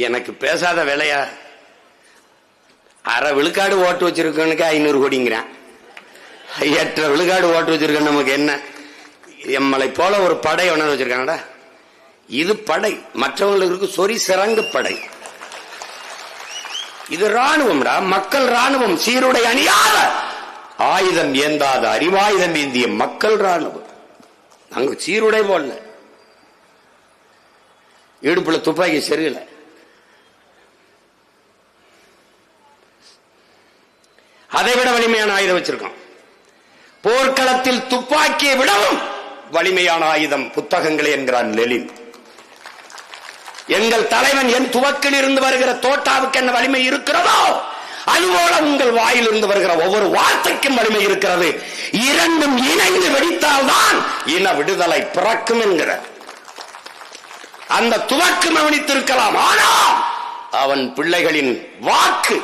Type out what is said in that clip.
எனக்கு பேசாத வேலையா? அரை விழுக்காடு ஓட்டு வச்சிருக்கனுக்கு 500 கோடிங்கிறான். 8 விழுக்காடு ஓட்டு வச்சிருக்க நமக்கு என்ன? எம்மளை போல ஒரு படை ஒன்று வச்சிருக்காங்கடா. இது படை, மற்றவங்களுக்கு சொறி சிறங்கு படை. இது ராணுவம்டா, மக்கள் ராணுவம். சீருடை அணியாத, ஆயுதம் ஏந்தாத, அறிவாயுதம் ஏந்திய மக்கள் ராணுவம். அங்க சீருடை போடல, இடுப்புல துப்பாக்கி சரியில்லை. அதைவிட வலிமையான ஆயுதம் வச்சிருக்கோம். போர்க்களத்தில் துப்பாக்கியை விடவும் வலிமையான ஆயுதம் புத்தகங்களே என்கிறான் லெனின். எங்கள் தலைவன் என் துவக்கில் இருந்து வருகிற தோட்டாவுக்கு என்ன வலிமை இருக்கிறதோ அதுபோல உங்கள் வாயில் இருந்து வருகிற ஒவ்வொரு வார்த்தைக்கும் வலிமை இருக்கிறது. இரண்டும் இணைந்து வெடித்தால்தான் இன விடுதலை பிறக்கும் என்கிற அந்த துவக்கம் கவனித்திருக்கலாம். ஆனால் அவன் பிள்ளைகளின் வாக்கு